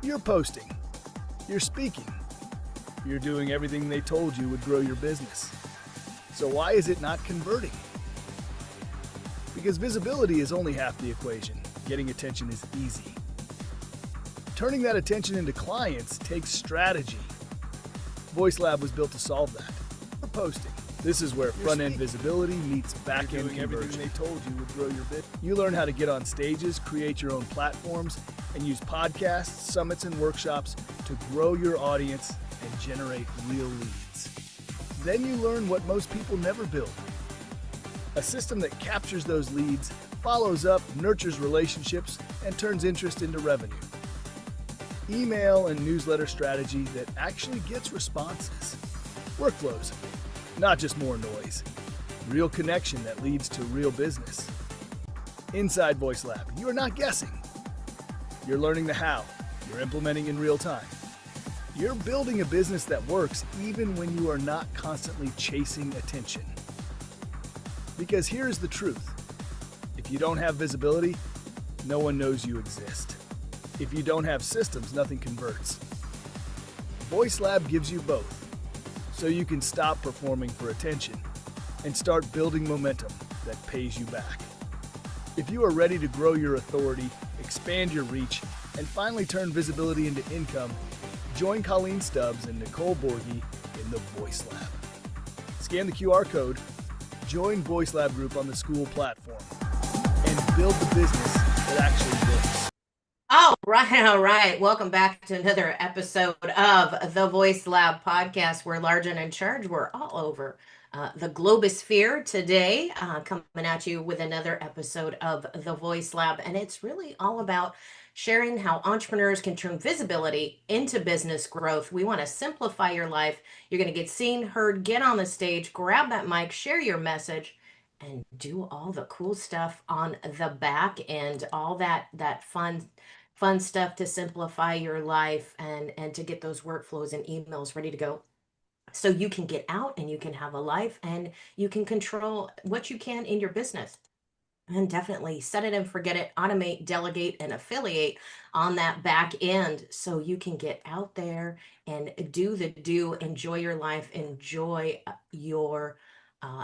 You're posting, you're speaking, you're doing everything they told you would grow your business. So why is it not converting? Because visibility is only half the equation. Getting attention is easy. Turning that attention into clients takes strategy. VoiceLab was built to solve that. We're posting. This is where front-end visibility meets back-end conversion. Everything they told you would grow your business. You learn how to get on stages, create your own platforms, and use podcasts, summits, and workshops to grow your audience and generate real leads. Then you learn what most people never build. A system that captures those leads, follows up, nurtures relationships, and turns interest into revenue. Email and newsletter strategy that actually gets responses. Workflows, not just more noise. Real connection that leads to real business. Inside VoiceLab, you are not guessing. You're learning the how. You're implementing in real time. You're building a business that works even when you are not constantly chasing attention. Because here's the truth. If you don't have visibility, no one knows you exist. If you don't have systems, nothing converts. VoiceLab gives you both, so you can stop performing for attention and start building momentum that pays you back. If you are ready to grow your authority, expand your reach, and finally turn visibility into income, join Colleen Stubbs and Nicole Borghi in the VoiceLab. Scan the QR code, join VoiceLab Group on the school platform, and build the business that actually works. All right. Welcome back to another episode of the Voice Lab podcast. We're large and in charge. We're all over the globosphere today, coming at you with another episode of the Voice Lab. And it's really all about sharing how entrepreneurs can turn visibility into business growth. We want to simplify your life. You're going to get seen, heard, get on the stage, grab that mic, share your message, and do all the cool stuff on the back end, all that fun stuff to simplify your life and to get those workflows and emails ready to go so you can get out and you can have a life and you can control what you can in your business. And definitely set it and forget it, automate, delegate, and affiliate on that back end so you can get out there and enjoy your life, enjoy your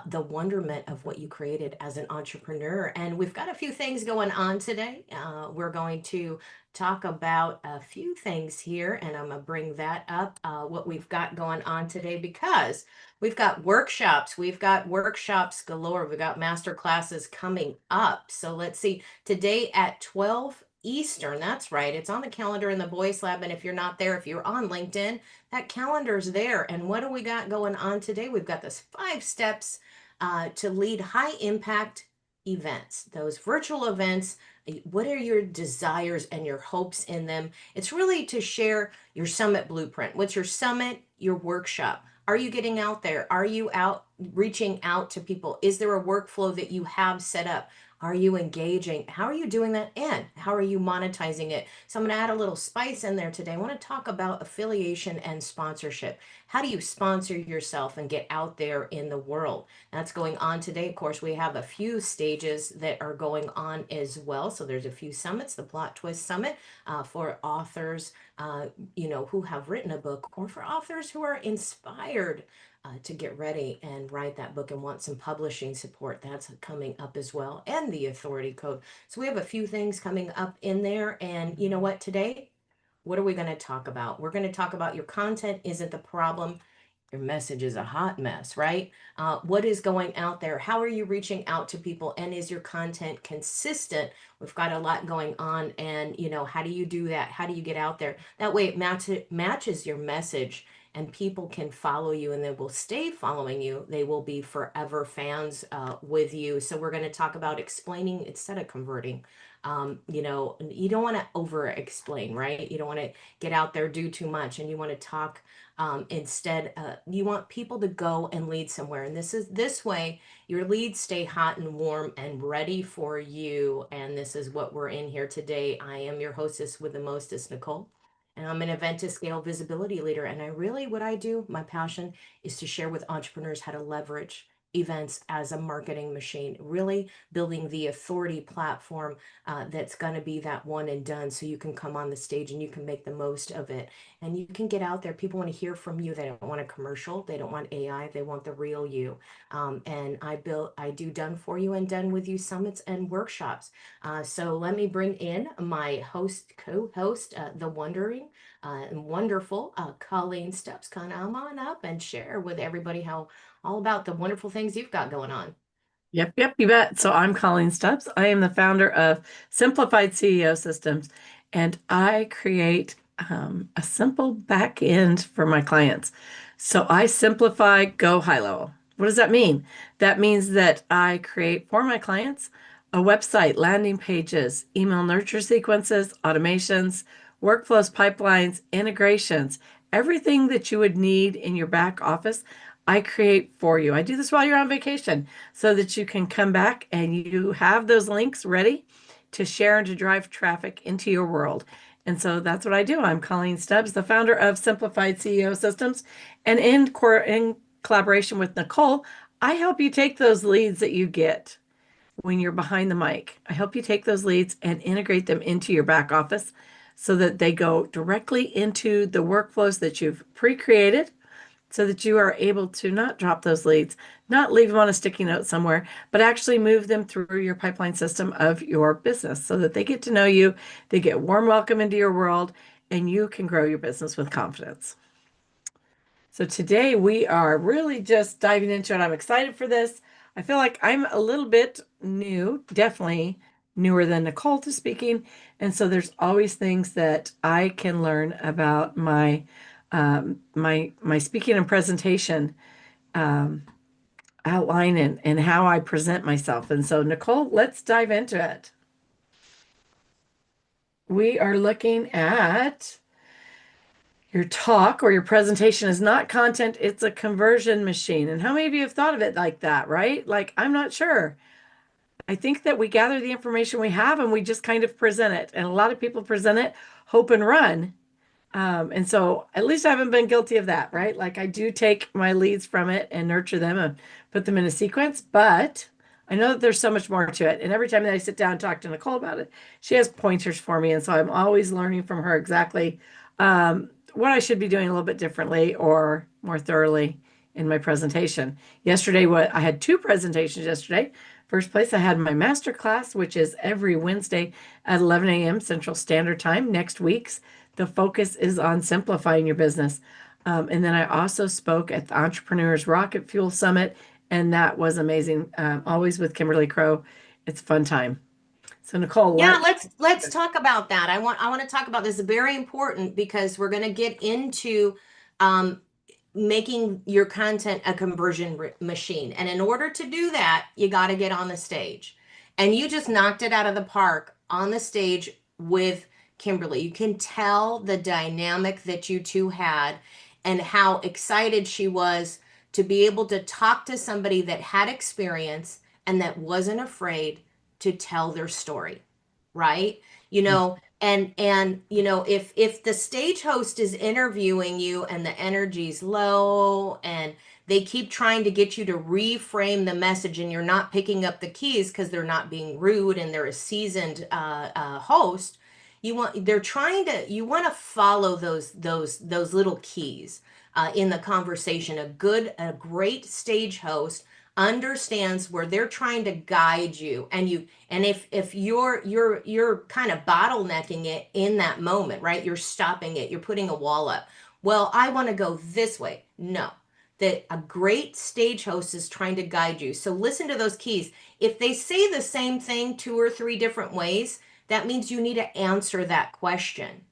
the wonderment of what you created as an entrepreneur. And we've got a few things going on today. We're going to talk about a few things here, and I'm going to bring that up, what we've got going on today, because we've got workshops. We've got workshops galore. We've got master classes coming up. So let's see, today at 12 Eastern, that's right. It's on the calendar in the Voice Lab. And if you're not there, if you're on LinkedIn, that calendar's there. And what do we got going on today? We've got this 5 steps to lead high impact events, those virtual events. What are your desires and your hopes in them? It's really to share your summit blueprint. What's your summit, your workshop? Are you getting out there? Are you out reaching out to people? Is there a workflow that you have set up? Are you engaging? How are you doing that? And how are you monetizing it? So I'm going to add a little spice in there today. I want to talk about affiliation and sponsorship. How do you sponsor yourself and get out there in the world? That's going on today. Of course, we have a few stages that are going on as well. So there's a few summits, the Plot Twist Summit for authors, who have written a book, or for authors who are inspired to get ready and write that book and want some publishing support. That's coming up as well. And the authority code. So we have a few things coming up in there. And you know what, today, what are we going to talk about? We're going to talk about your content isn't the problem. Your message is a hot mess, right? What is going out there? How are you reaching out to people? And is your content consistent? We've got a lot going on. And, how do you do that? How do you get out there? That way it matches your message, and people can follow you and they will stay following you. They will be forever fans with you. So we're going to talk about explaining instead of converting. You don't want to over explain, right? You don't want to get out there, do too much, and you want to talk instead. You want people to go and lead somewhere. And this way your leads stay hot and warm and ready for you. And this is what we're in here today. I am your hostess with the mostest, Nicole. And I'm an event to scale visibility leader. And what I do, my passion is to share with entrepreneurs how to leverage events as a marketing machine, really building the authority platform that's going to be that one and done, so you can come on the stage and you can make the most of it and you can get out there. People want to hear from you. They don't want a commercial, they don't want AI, they want the real you. And I do done for you and done with you summits and workshops. So let me bring in my co-host, the wonderful Colleen Steps. Come on up and share with everybody how all about the wonderful things you've got going on. Yep, you bet. So I'm Colleen Stubbs. I am the founder of Simplified CEO Systems, and I create a simple back end for my clients. So I simplify, go high level. What does that mean? That means that I create for my clients a website, landing pages, email nurture sequences, automations, workflows, pipelines, integrations, everything that you would need in your back office. I create for you. I do this while you're on vacation so that you can come back and you have those links ready to share and to drive traffic into your world. And so that's what I do. I'm Colleen Stubbs, the founder of Simplified CEO Systems. And in collaboration with Nicole, I help you take those leads that you get when you're behind the mic. I help you take those leads and integrate them into your back office so that they go directly into the workflows that you've pre-created, so that you are able to not drop those leads, not leave them on a sticky note somewhere, but actually move them through your pipeline system of your business so that they get to know you, they get warm welcome into your world, and you can grow your business with confidence. So today we are really just diving into it. I'm excited for this. I feel like I'm a little bit new, definitely newer than Nicole to speaking. And so there's always things that I can learn about my speaking and presentation outline and how I present myself. And so, Nicole, let's dive into it. We are looking at your talk or your presentation is not content, it's a conversion machine. And how many of you have thought of it like that, right? Like, I'm not sure. I think that we gather the information we have and we just kind of present it. And a lot of people present it, hope and run. And so at least I haven't been guilty of that, right? Like I do take my leads from it and nurture them and put them in a sequence, but I know that there's so much more to it. And every time that I sit down and talk to Nicole about it, she has pointers for me. And so I'm always learning from her exactly what I should be doing a little bit differently or more thoroughly in my presentation. Yesterday, I had two presentations yesterday. First place, I had my master class, which is every Wednesday at 11 a.m. Central Standard Time. Next week's the focus is on simplifying your business. And then I also spoke at the Entrepreneurs Rocket Fuel Summit, and that was amazing. Always with Kimberly Crow. It's a fun time. So Nicole, yeah, let's talk about that. I want to talk about this. It's very important because we're going to get into making your content a conversion machine. And in order to do that, you got to get on the stage. And you just knocked it out of the park on the stage with Kimberly. You can tell the dynamic that you two had and how excited she was to be able to talk to somebody that had experience and that wasn't afraid to tell their story, right? You know, and you know, if the stage host is interviewing you and the energy's low and they keep trying to get you to reframe the message and you're not picking up the keys because they're not being rude and they're a seasoned host, you want to follow those little keys in the conversation. A great stage host understands where they're trying to guide you, and if you're kind of bottlenecking it in that moment, right? You're stopping it, you're putting a wall up. Well, I want to go this way. No, that a great stage host is trying to guide you. So listen to those keys. If they say the same thing two or three different ways, that means you need to answer that question.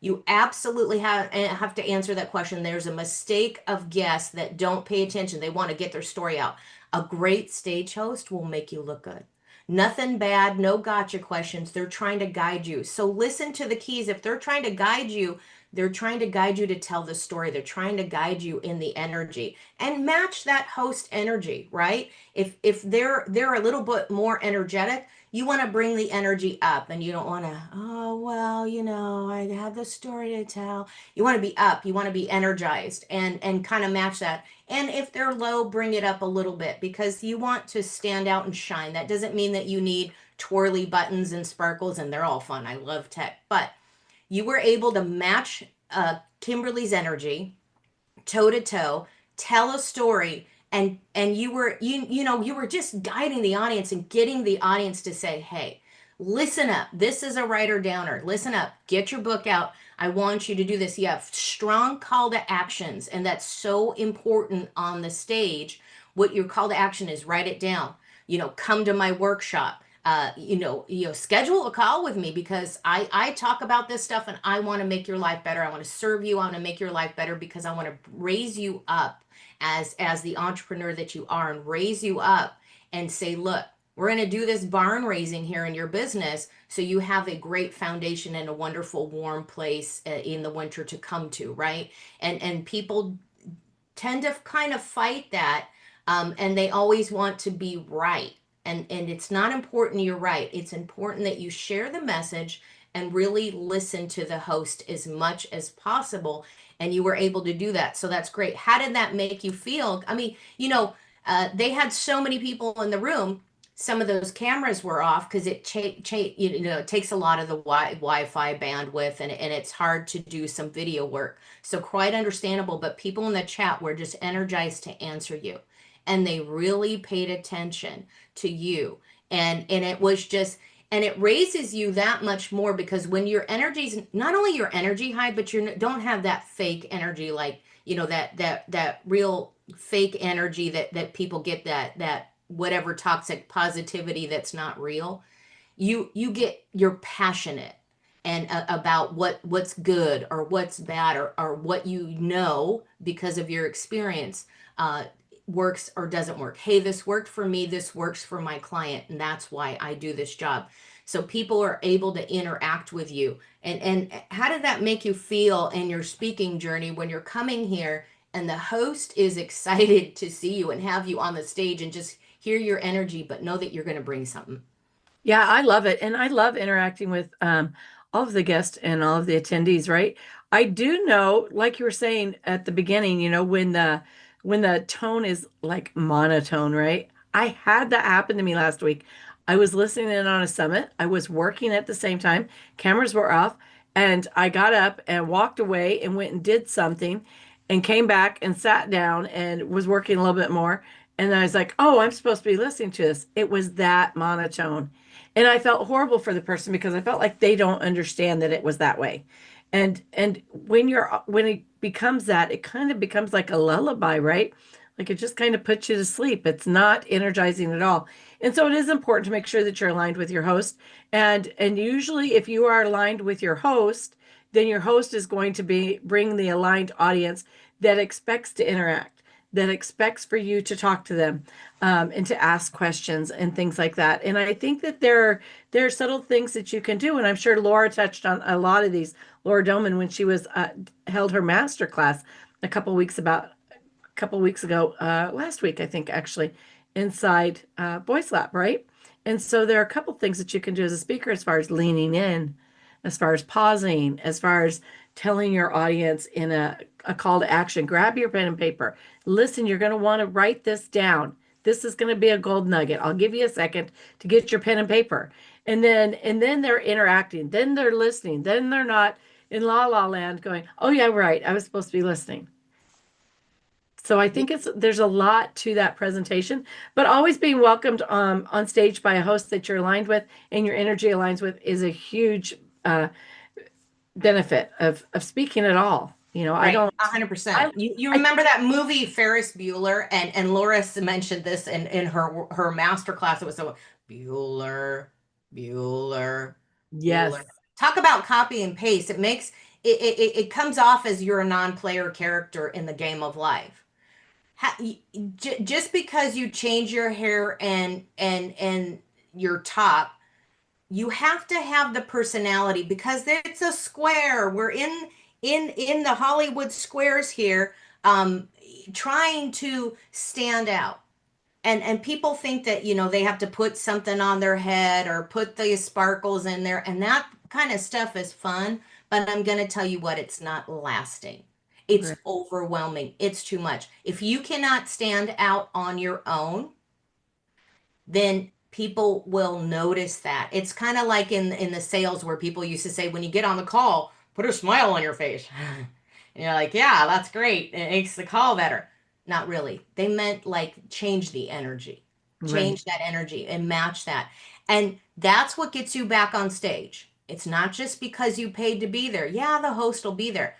You absolutely have to answer that question. There's a mistake of guests that don't pay attention. They want to get their story out. A great stage host will make you look good. Nothing bad, no gotcha questions. They're trying to guide you. So listen to the keys. If they're trying to guide you, they're trying to guide you to tell the story. They're trying to guide you in the energy and match that host energy, right? If they're a little bit more energetic, you want to bring the energy up, and you don't want to, oh, well, I have this story to tell. You want to be up, you want to be energized, and kind of match that. And if they're low, bring it up a little bit, because you want to stand out and shine. That doesn't mean that you need twirly buttons and sparkles, and they're all fun. I love tech, but you were able to match Kimberly's energy toe to toe, tell a story, and you were just guiding the audience and getting the audience to say, hey, listen up, this is a writer downer, listen up, get your book out, I want you to do this. You have strong call to actions, and that's so important on the stage. What your call to action is, write it down. Come to my workshop. Schedule a call with me, because I talk about this stuff, and I want to make your life better. I want to serve you. I want to make your life better, because I want to raise you up as the entrepreneur that you are, and raise you up and say, look, we're going to do this barn raising here in your business, so you have a great foundation and a wonderful warm place in the winter to come to, right? And people tend to kind of fight that, and they always want to be right. And it's not important you're right. It's important that you share the message and really listen to the host as much as possible. And you were able to do that. So that's great. How did that make you feel? I mean, they had so many people in the room. Some of those cameras were off because it takes a lot of the Wi-Fi bandwidth, and it's hard to do some video work. So quite understandable. But people in the chat were just energized to answer you, and they really paid attention to you. And it was just, and it raises you that much more, because when your energy's not only your energy high, but you don't have that fake energy, like, that real fake energy that people get, that whatever toxic positivity that's not real. You're passionate and about what's good or what's bad, or what because of your experience, works or doesn't work. Hey, this worked for me, this works for my client, and that's why I do this job. So people are able to interact with you. And how did that make you feel in your speaking journey when you're coming here and the host is excited to see you and have you on the stage and just hear your energy, but know that you're going to bring something? Yeah, I love it. And I love interacting with all of the guests and all of the attendees, right? I do know, like you were saying at the beginning, when the tone is like monotone, right? I had that happen to me last week. I was listening in on a summit. I was working at the same time. Cameras were off, and I got up and walked away and went and did something and came back and sat down and was working a little bit more. And then I was like, oh, I'm supposed to be listening to this. It was that monotone. And I felt horrible for the person, because I felt like they don't understand that it was that way. And when it becomes that, it kind of becomes like a lullaby, right? Like it just kind of puts you to sleep. It's not energizing at all. And so it is important to make sure that you're aligned with your host. And usually if you are aligned with your host, then your host is going to bring the aligned audience that expects to interact, that expects for you to talk to them, and to ask questions and things like that. And I think that there are subtle things that you can do. And I'm sure Laura touched on a lot of these. Laura Doman, when she was held her master class a couple weeks ago, last week, I think, actually, inside Voice Lab, right? And so there are a couple things that you can do as a speaker, as far as leaning in, as far as pausing, as far as telling your audience in a call to action. Grab your pen and paper. Listen, you're going to want to write this down. This is going to be a gold nugget. I'll give you a second to get your pen and paper. And then they're interacting. Then they're listening. Then they're not in la la land going, oh yeah, right, I was supposed to be listening. So I think there's a lot to that presentation, but always being welcomed on stage by a host that you're aligned with and your energy aligns with is a huge benefit of speaking at all. Right, 100%. You remember that movie Ferris Bueller, and Laura mentioned this in her master class. It was so Bueller. Yes. Talk about copy and paste. It comes off as you're a non-player character in the game of life. Just because you change your hair and your top, you have to have the personality, because it's a square. We're in the Hollywood squares here, trying to stand out. And people think that, they have to put something on their head or put the sparkles in there, and that kind of stuff is fun, but I'm going to tell you what, it's not lasting. It's Right. overwhelming. It's too much. If you cannot stand out on your own, then people will notice that. It's kind of like in the sales where people used to say, when you get on the call, put a smile on your face. And you're like, yeah, that's great. It makes the call better. Not really. They meant like change the energy, Right. change that energy and match that. And that's what gets you back on stage. It's not just because you paid to be there. Yeah, the host will be there.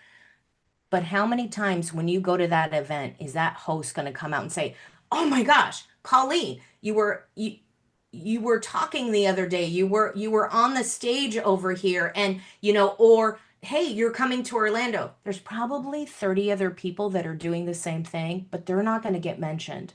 But how many times when you go to that event is that host going to come out and say, "Oh my gosh, Colleen, you were talking the other day. You were on the stage over here and or hey, you're coming to Orlando." There's probably 30 other people that are doing the same thing, but they're not going to get mentioned.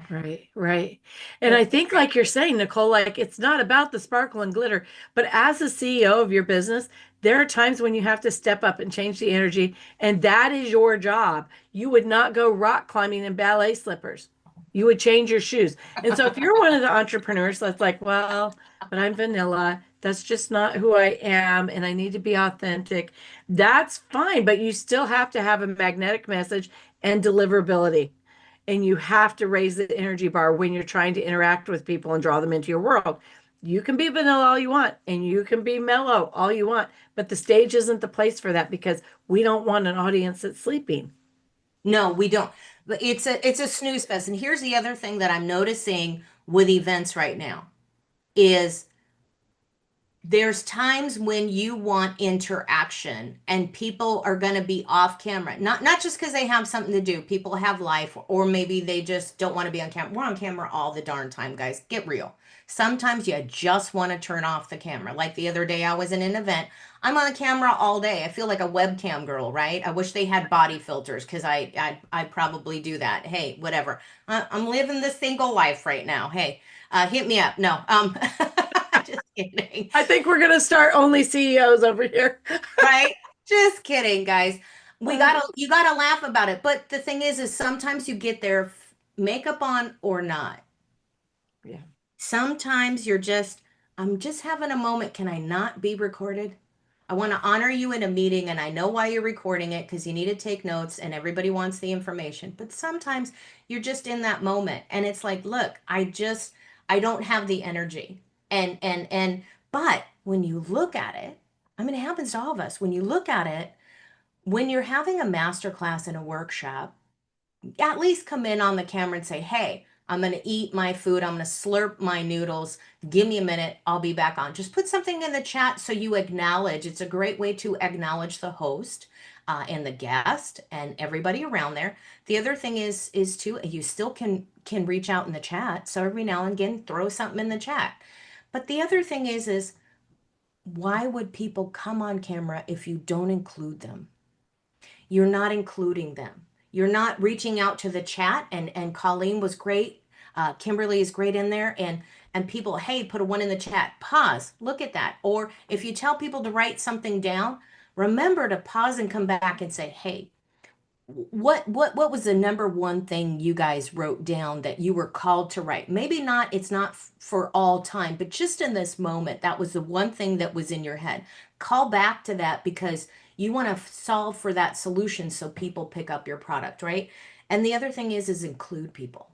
Right, right. And I think, like you're saying, Nicole, like it's not about the sparkle and glitter, but as a CEO of your business, there are times when you have to step up and change the energy, and that is your job. You would not go rock climbing in ballet slippers. You would change your shoes. And so if you're one of the entrepreneurs that's like, well, but I'm vanilla, that's just not who I am, and I need to be authentic, that's fine, but you still have to have a magnetic message and deliverability, and you have to raise the energy bar when you're trying to interact with people and draw them into your world. You can be vanilla all you want and you can be mellow all you want, but the stage isn't the place for that because we don't want an audience that's sleeping. No, we don't. But it's a snooze fest. And here's the other thing that I'm noticing with events right now is there's times when you want interaction and people are going to be off camera, not just because they have something to do. People have life, or maybe they just don't want to be on camera. We're on camera all the darn time, guys. Get real. Sometimes you just want to turn off the camera. Like the other day I was in an event, I'm on camera all day. I feel like a webcam girl, right? I wish they had body filters because I probably do that. Hey, whatever. I'm living the single life right now. Hey, hit me up. No, just kidding. I think we're going to start only CEOs over here. Right? Just kidding, guys. You gotta laugh about it. But the thing is sometimes you get there, makeup on or not. Yeah. Sometimes I'm just having a moment. Can I not be recorded? I want to honor you in a meeting, and I know why you're recording it because you need to take notes and everybody wants the information. But sometimes you're just in that moment, and it's like, look, I don't have the energy. But when you look at it, I mean, it happens to all of us. When you look at it, when you're having a master class in a workshop, at least come in on the camera and say, hey, I'm going to eat my food. I'm going to slurp my noodles. Give me a minute. I'll be back on. Just put something in the chat so you acknowledge. It's a great way to acknowledge the host and the guest and everybody around there. The other thing is too, you still can reach out in the chat. So every now and again, throw something in the chat. But the other thing is why would people come on camera if you don't include them? You're not including them. You're not reaching out to the chat, and Colleen was great. Kimberly is great in there, and people, hey, put a one in the chat. Pause. Look at that. Or if you tell people to write something down, remember to pause and come back and say, hey, what was the number one thing you guys wrote down that you were called to write? Maybe not, it's not for all time, but just in this moment, that was the one thing that was in your head. Call back to that because you want to solve for that solution so people pick up your product, right? And the other thing is include people.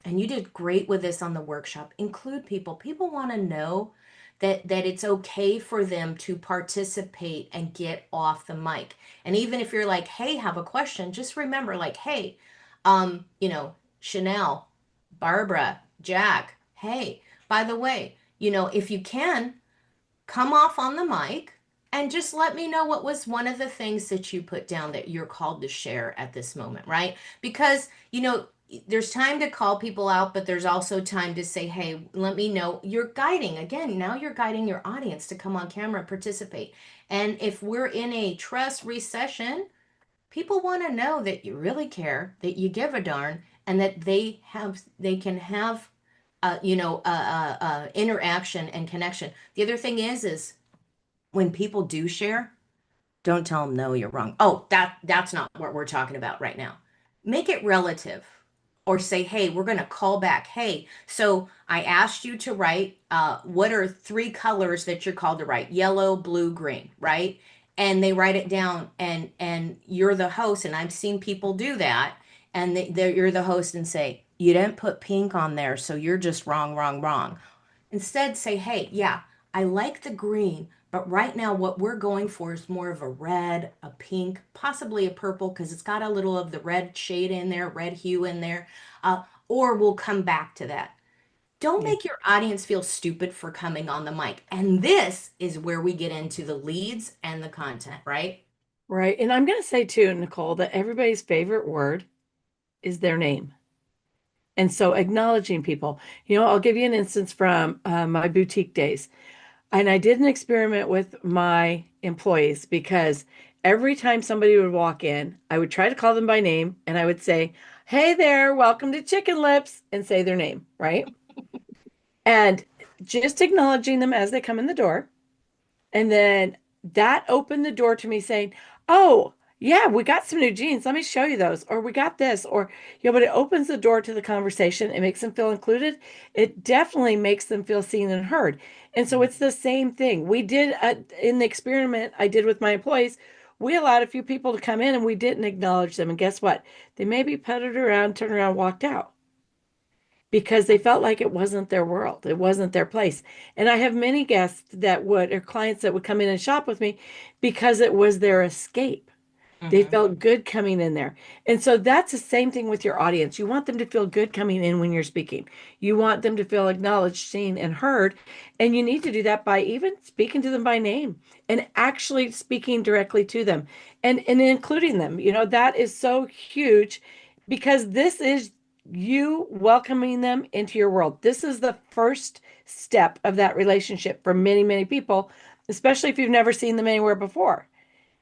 And you did great with this on the workshop. Include people. People want to know that it's okay for them to participate and get off the mic. And even if you're like, hey, have a question, just remember, like, hey, Chanel, Barbara, Jack, hey, by the way, if you can, come off on the mic and just let me know what was one of the things that you put down that you're called to share at this moment, right? Because, there's time to call people out, but there's also time to say, hey, let me know. You're guiding, again, now you're guiding your audience to come on camera and participate. And if we're in a trust recession, people want to know that you really care, that you give a darn, and that they can have, interaction and connection. The other thing is when people do share, don't tell them no, you're wrong. Oh, that's not what we're talking about right now. Make it relative. or say, hey, we're going to call back. Hey, so I asked you to write, what are three colors that you're called to write? Yellow, blue, green, right? And they write it down, and you're the host. And I've seen people do that. And you're the host and say, you didn't put pink on there, so you're just wrong, wrong, wrong. Instead, say, hey, yeah, I like the green, but right now what we're going for is more of a red, a pink, possibly a purple, because it's got a little of the red shade in there, red hue in there. Or we'll come back to that. Don't Yeah. make your audience feel stupid for coming on the mic. And this is where we get into the leads and the content, right? Right. And I'm going to say too, Nicole, that everybody's favorite word is their name. And so acknowledging people, I'll give you an instance from my boutique days. And I did an experiment with my employees because every time somebody would walk in, I would try to call them by name and I would say, hey there, welcome to Chicken Lips, and say their name, right? And just acknowledging them as they come in the door. And then that opened the door to me saying, oh, yeah, we got some new jeans. Let me show you those. Or we got this. Or, but it opens the door to the conversation. It makes them feel included. It definitely makes them feel seen and heard. And so it's the same thing. We did in the experiment I did with my employees, we allowed a few people to come in and we didn't acknowledge them. And guess what? They maybe puttered around, turned around, walked out because they felt like it wasn't their world. It wasn't their place. And I have many guests or clients that would come in and shop with me because it was their escape. They Mm-hmm. felt good coming in there. And so that's the same thing with your audience. You want them to feel good coming in when you're speaking. You want them to feel acknowledged, seen, and heard. And you need to do that by even speaking to them by name and actually speaking directly to them and including them. That is so huge because this is you welcoming them into your world. This is the first step of that relationship for many, many people, especially if you've never seen them anywhere before,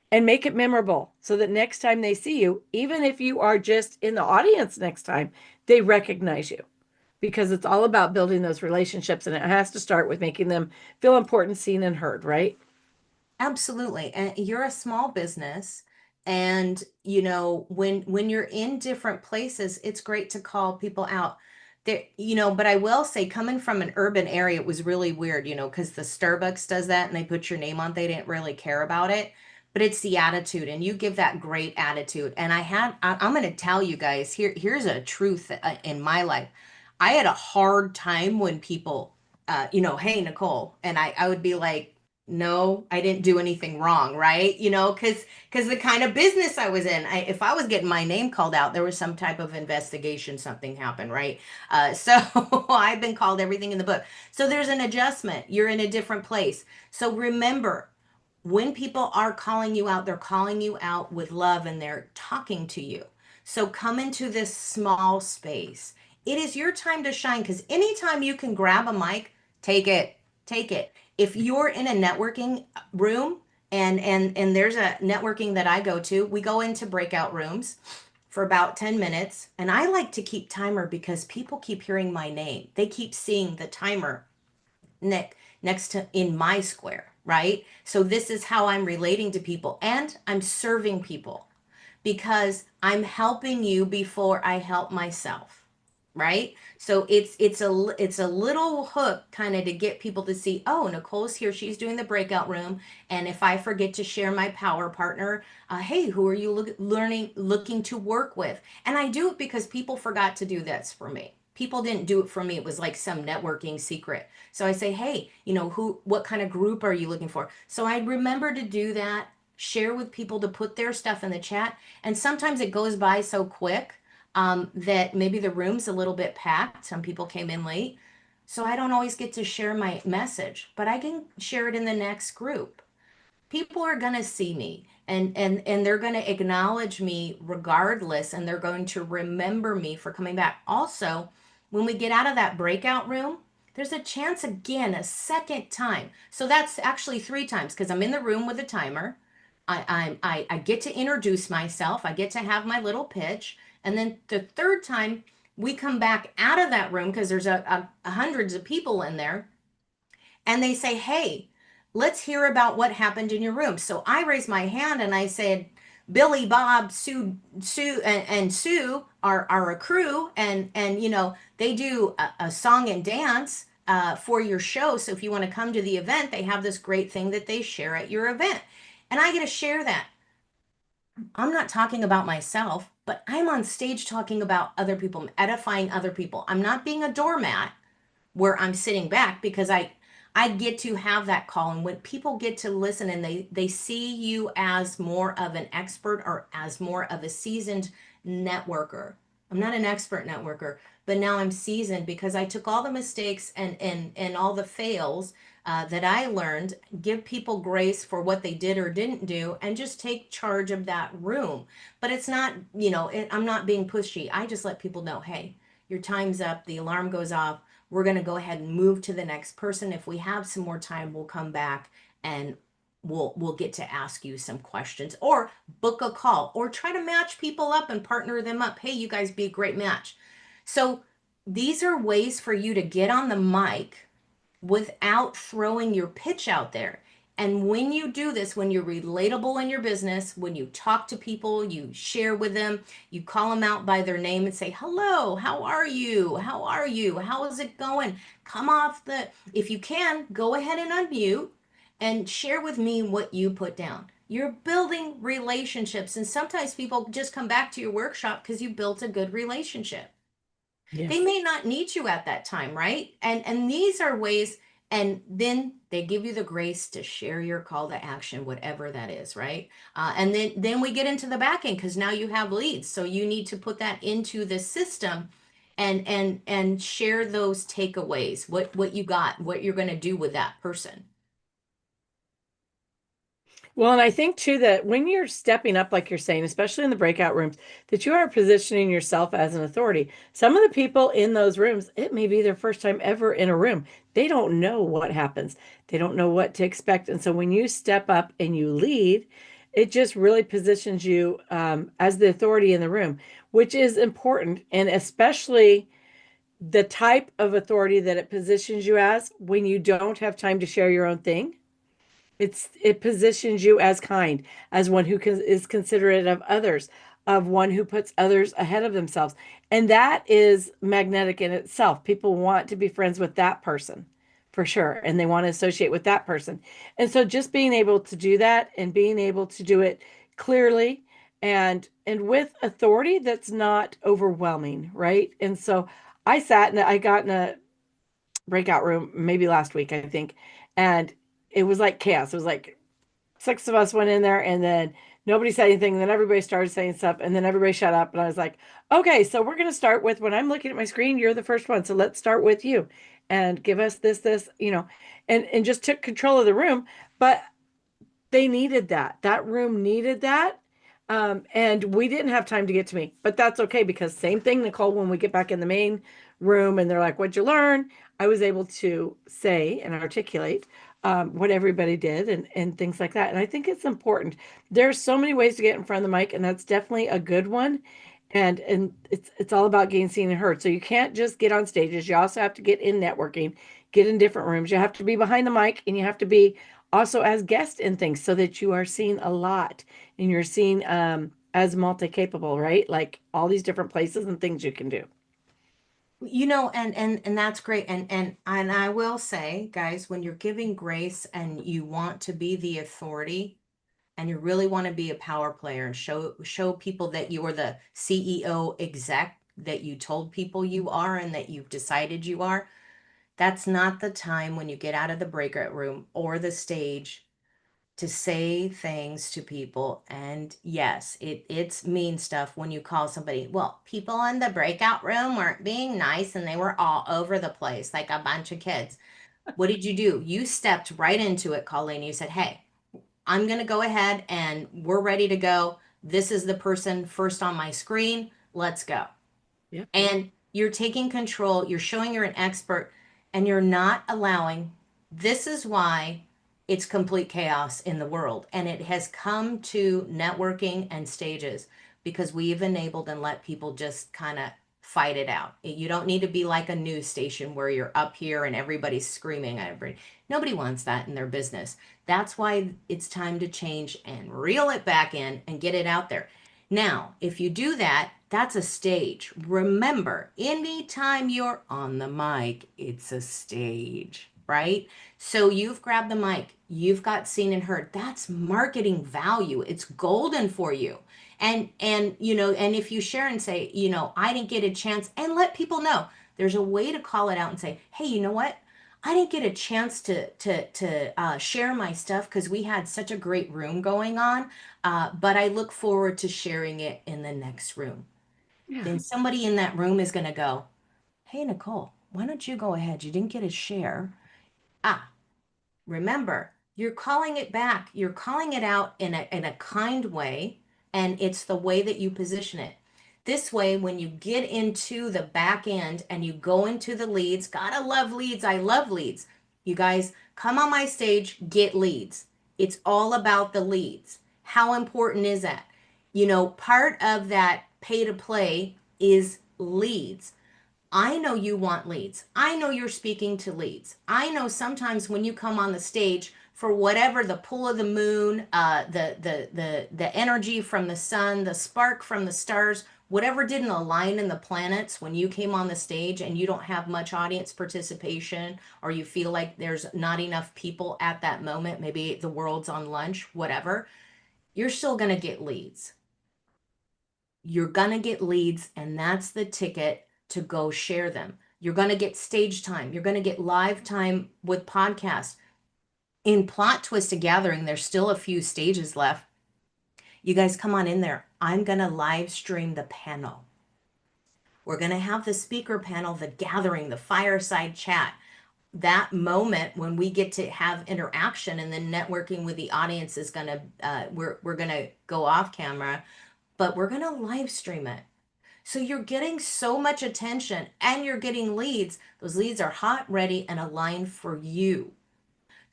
and make it memorable so that next time they see you, even if you are just in the audience next time, they recognize you because it's all about building those relationships and it has to start with making them feel important, seen, and heard, right? Absolutely. And you're a small business, and when you're in different places, it's great to call people out. There, but I will say, coming from an urban area, it was really weird, because the Starbucks does that and they put your name on, they didn't really care about it. But it's the attitude, and you give that great attitude. And I'm going to tell you guys, here's a truth in my life. I had a hard time when people, hey, Nicole, and I would be like, no, I didn't do anything wrong, right? Because the kind of business I was in, if I was getting my name called out, there was some type of investigation, something happened, right? So I've been called everything in the book. So there's an adjustment. You're in a different place. So remember, when people are calling you out, they're calling you out with love and they're talking to you. So come into this small space. It is your time to shine because anytime you can grab a mic, take it. Take it. If you're in a networking room and there's a networking that I go to, we go into breakout rooms for about 10 minutes and I like to keep timer because people keep hearing my name. They keep seeing the timer next to in my square, right? So this is how I'm relating to people and I'm serving people because I'm helping you before I help myself, right? So it's a little hook kind of to get people to see, oh, Nicole's here, she's doing the breakout room, and if I forget to share my power partner, hey, who are you looking to work with? And I do it because people forgot to do this for me. People didn't do it for me. It was like some networking secret. So I say, hey, what kind of group are you looking for? So I remember to do that, share with people to put their stuff in the chat. And sometimes it goes by so quick that maybe the room's a little bit packed. Some people came in late. So I don't always get to share my message, but I can share it in the next group. People are going to see me and they're going to acknowledge me regardless, and they're going to remember me for coming back. Also, when we get out of that breakout room, there's a chance again, a second time. So that's actually three times because I'm in the room with a timer. I get to introduce myself. I get to have my little pitch. And then the third time we come back out of that room because there's a hundreds of people in there, and they say, hey, let's hear about what happened in your room. So I raised my hand and I said, Billy, Bob, Sue, and Sue are a crew, and they do a song and dance for your show. So if you want to come to the event, they have this great thing that they share at your event, and I get to share that. I'm not talking about myself, but I'm on stage talking about other people, I'm edifying other people. I'm not being a doormat where I'm sitting back, because I get to have that call. And when people get to listen and they see you as more of an expert or as more of a seasoned networker. I'm not an expert networker, but now I'm seasoned because I took all the mistakes and all the fails that I learned, give people grace for what they did or didn't do, and just take charge of that room. But it's not, I'm not being pushy. I just let people know, hey, your time's up. The alarm goes off. We're going to go ahead and move to the next person. If we have some more time, we'll come back and we'll get to ask you some questions, or book a call, or try to match people up and partner them up. Hey, you guys be a great match. So these are ways for you to get on the mic without throwing your pitch out there. And when you do this, when you're relatable in your business, when you talk to people, you share with them, you call them out by their name and say, hello, how are you? How are you? How is it going? Come off if you can, go ahead and unmute and share with me what you put down. You're building relationships. And sometimes people just come back to your workshop because you built a good relationship. Yes. They may not need you at that time, right? And these are ways, and then they give you the grace to share your call to action, whatever that is, right? And then we get into the back end, because now you have leads, so you need to put that into the system and share those takeaways, what you got, what you're going to do with that person. Well, and I think too that when you're stepping up, like you're saying, especially in the breakout rooms, that you are positioning yourself as an authority. Some of the people in those rooms, it may be their first time ever in a room. They don't know what happens. They don't know what to expect. And so when you step up and you lead, it just really positions you as the authority in the room, which is important. And especially the type of authority that it positions you as when you don't have time to share your own thing. It positions you as kind, as one who is considerate of others, of one who puts others ahead of themselves. And that is magnetic in itself. People want to be friends with that person for sure. And they want to associate with that person. And so just being able to do that and being able to do it clearly and with authority that's not overwhelming, right? And so I got in a breakout room maybe last week, I think, and it was like chaos. It was like six of us went in there, and then nobody said anything. And then everybody started saying stuff, and then everybody shut up. And I was like, okay, so we're going to start with, when I'm looking at my screen, you're the first one. So let's start with you and give us this, and just took control of the room. But they needed that. That room needed that. And we didn't have time to get to me, but that's okay, because same thing, Nicole, when we get back in the main room and they're like, what'd you learn? I was able to say and articulate what everybody did and things like that. And I think it's important. There's so many ways to get in front of the mic, and that's definitely a good one. And it's all about getting seen and heard. So you can't just get on stages. You also have to get in networking, get in different rooms. You have to be behind the mic, and you have to be also as guest in things, so that you are seen a lot and you're seen as multi-capable, right? Like all these different places and things you can do. And that's great. And I will say, guys, when you're giving grace and you want to be the authority, and you really want to be a power player and show people that you are the CEO exec that you told people you are and that you've decided you are, that's not the time when you get out of the breakout room or the stage to say things to people. And yes, it's mean stuff when you call somebody, well, people in the breakout room weren't being nice and they were all over the place like a bunch of kids. What did you do? You stepped right into it, Colleen. You said, hey, I'm going to go ahead and we're ready to go. This is the person first on my screen. Let's go. Yeah. And you're taking control. You're showing you're an expert, and you're not allowing. This is why it's complete chaos in the world. And it has come to networking and stages, because we've enabled and let people just kind of fight it out. You don't need to be like a news station where you're up here and everybody's screaming at everybody. Nobody wants that in their business. That's why it's time to change and reel it back in and get it out there. Now, if you do that, that's a stage. Remember, anytime you're on the mic, it's a stage, right? So you've grabbed the mic, you've got seen and heard. That's marketing value. It's golden for you. And and if you share and say, I didn't get a chance, and let people know, there's a way to call it out and say, hey, you know what? I didn't get a chance to share my stuff because we had such a great room going on, but I look forward to sharing it in the next room. Yeah. Then somebody in that room is going to go, hey, Nicole, why don't you go ahead? You didn't get a share. Ah, remember, you're calling it back. You're calling it out in a kind way, and it's the way that you position it. This way, when you get into the back end and you go into the leads, gotta love leads. I love leads. You guys come on my stage, get leads. It's all about the leads. How important is that? Part of that pay to play is leads. I know you want leads. I know you're speaking to leads. I know sometimes when you come on the stage, for whatever the pull of the moon, the energy from the sun, the spark from the stars, whatever didn't align in the planets when you came on the stage and you don't have much audience participation, or you feel like there's not enough people at that moment, maybe the world's on lunch, whatever, you're still going to get leads. You're going to get leads, and that's the ticket to go share them. You're going to get stage time. You're going to get live time with podcasts. In Plot Twist a Gathering, there's still a few stages left. You guys come on in there. I'm going to live stream the panel. We're going to have the speaker panel, the gathering, the fireside chat. That moment when we get to have interaction and then networking with the audience is going to, we're going to go off camera, but we're going to live stream it. So you're getting so much attention and you're getting leads. Those leads are hot, ready, and aligned for you.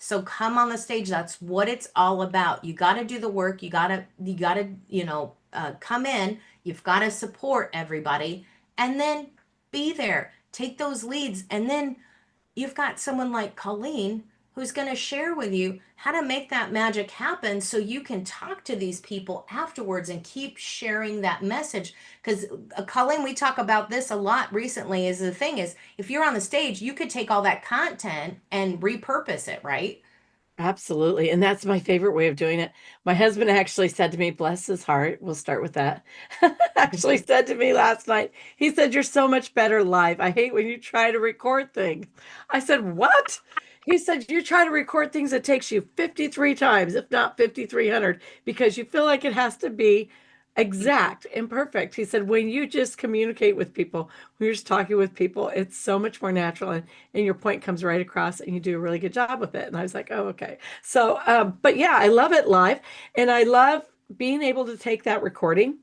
So come on the stage. That's what it's all about. You got to do the work. You got to, come in. You've got to support everybody and then be there. Take those leads. And then you've got someone like Colleen who's going to share with you how to make that magic happen so you can talk to these people afterwards and keep sharing that message. Because Colleen, we talk about this a lot recently, is the thing is, if you're on the stage, you could take all that content and repurpose it, right? Absolutely. And that's my favorite way of doing it. My husband actually said to me, bless his heart, we'll start with that. Actually said to me last night, he said, you're so much better live. I hate when you try to record things. I said, what? He said, you try to record things that takes you 53 times, if not 5,300, because you feel like it has to be exact and perfect. He said, when you just communicate with people, when you're just talking with people, it's so much more natural and your point comes right across and you do a really good job with it. And I was like, oh, okay. So, but yeah, I love it live. And I love being able to take that recording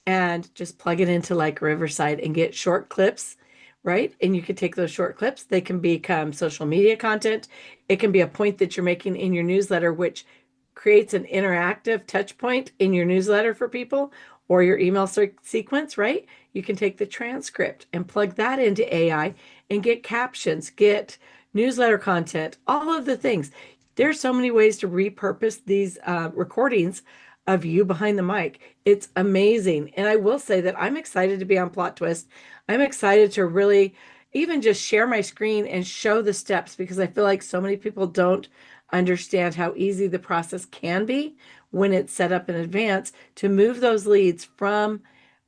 and just plug it into like Riverside and get short clips, right? And you can take those short clips. They can become social media content. It can be a point that you're making in your newsletter, which creates an interactive touch point in your newsletter for people or your email sequence, right? You can take the transcript and plug that into AI and get captions, get newsletter content, all of the things. There's so many ways to repurpose these recordings of you behind the mic. It's amazing. And I will say that I'm excited to be on Plot Twist. I'm excited to really even just share my screen and show the steps because I feel like so many people don't understand how easy the process can be when it's set up in advance to move those leads from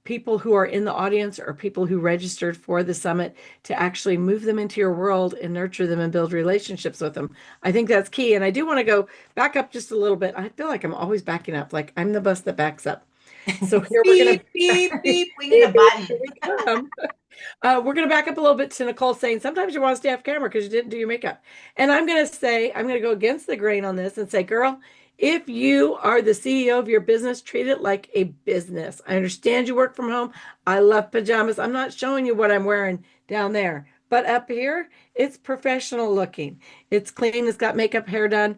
people who are in the audience or people who registered for the summit to actually move them into your world and nurture them and build relationships with them. I think that's key. And I do want to go back up just a little bit. I feel like I'm always backing up, like I'm the bus that backs up. So here we're going to beep, beep. We need a button. We're going to back up a little bit to Nicole saying sometimes you want to stay off camera because you didn't do your makeup. And I'm going to say, I'm going to go against the grain on this and say, girl, if you are the CEO of your business, treat it like a business. I understand you work from home. I love pajamas. I'm not showing you what I'm wearing down there. But up here, it's professional looking. It's clean. It's got makeup, hair done.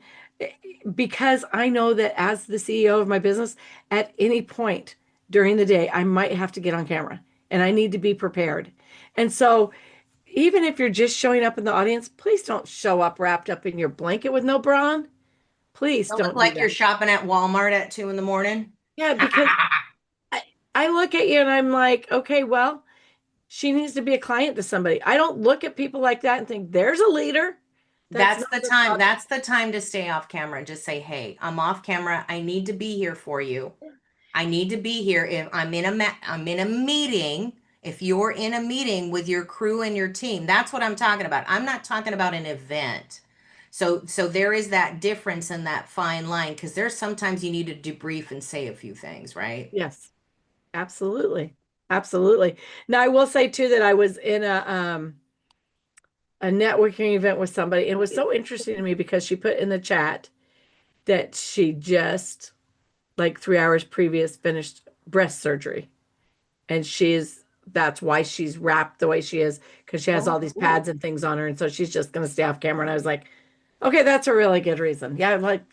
Because I know that as the CEO of my business, at any point during the day, I might have to get on camera and I need to be prepared. And so even if you're just showing up in the audience, please don't show up wrapped up in your blanket with no bra on. Please Don't look don't do like you're that. shopping at Walmart at 2 in the morning. Yeah, because I, I look at you and I'm like, okay, well, she needs to be a client to somebody. I don't look at people like that and think there's a leader. That's That's not the the time. thought. That's the time to stay off camera and just say, "Hey, I'm off camera. I need to be here for you. I need to be here if I'm in a meeting. If you're in a meeting with your crew and your team, that's what I'm talking about. I'm not talking about an event. So there is that difference in that fine line because there's sometimes you need to debrief and say a few things, right? Yes, absolutely. Absolutely. Now I will say too that I was in a networking event with somebody. It was so interesting to me because she put in the chat that she just like 3 hours previous finished breast surgery. And that's why she's wrapped the way she is, because she has all Oh, these cool. pads and things on her. And so she's just going to stay off camera. And I was like, okay, that's a really good reason. Yeah, like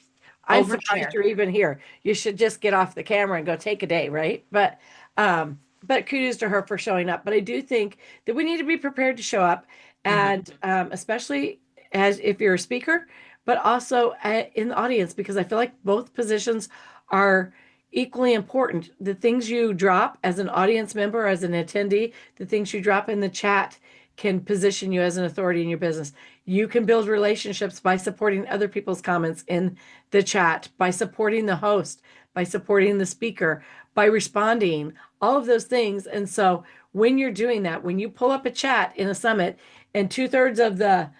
I'm surprised Overshare. you're even here. You should just get off the camera and go take a day, right? But kudos to her for showing up. But I do think that we need to be prepared to show up, Mhm. and especially as if you're a speaker, but also in the audience, because I feel like both positions are equally important. The things you drop as an audience member, as an attendee, the things you drop in the chat can position you as an authority in your business. You can build relationships by supporting other people's comments in the chat, by supporting the host, by supporting the speaker, by responding, all of those things. And so when you're doing that, when you pull up a chat in a summit and 2/3 of the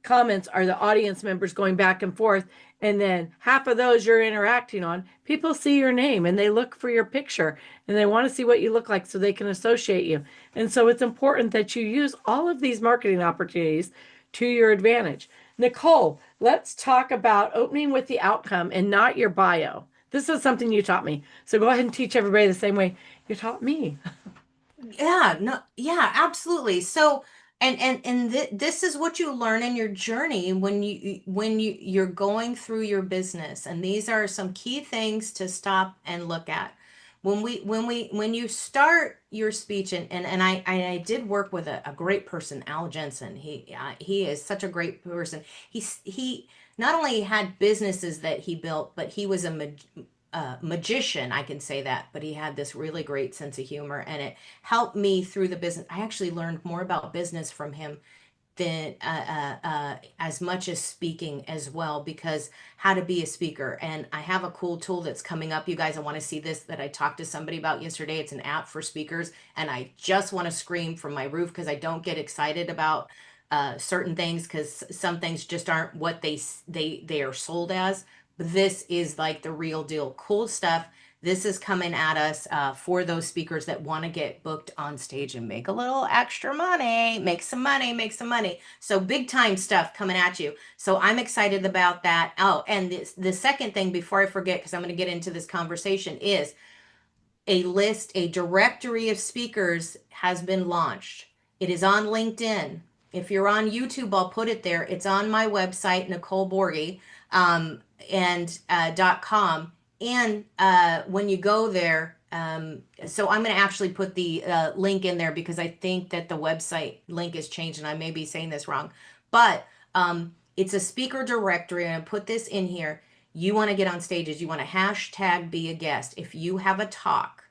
comments are the audience members going back and forth, and then half of those you're interacting on, people see your name and they look for your picture and they want to see what you look like so they can associate you. And so it's important that you use all of these marketing opportunities to your advantage. Nicole, let's talk about opening with the outcome and not your bio. This is something you taught me. So go ahead and teach everybody the same way you taught me. Yeah, no, yeah, absolutely. So, and this is what you learn in your journey when you're going through your business. And these are some key things to stop and look at. When you start your speech, and I did work with a great person, Al Jensen. He is such a great person. He not only had businesses that he built, but he was a magician, I can say that, but he had this really great sense of humor, and it helped me through the business. I actually learned more about business from him than as much as speaking as well, because how to be a speaker. And I have a cool tool that's coming up, you guys. I want to see this that I talked to somebody about yesterday. It's an app for speakers, and I just want to scream from my roof because I don't get excited about certain things because some things just aren't what they are sold as. But this is like the real deal, cool stuff. This is coming at us for those speakers that want to get booked on stage and make a little extra money, make some money, make some money. So big time stuff coming at you. So I'm excited about that. Oh, and the second thing before I forget, because I'm going to get into this conversation, is a directory of speakers has been launched. It is on LinkedIn. If you're on YouTube, I'll put it there. It's on my website, Nicole Borgie, and .com. And when you go there, so I'm going to actually put the link in there because I think that the website link has changed, and I may be saying this wrong. But it's a speaker directory, and I put this in here. You want to get on stages, you want to hashtag be a guest. If you have a talk,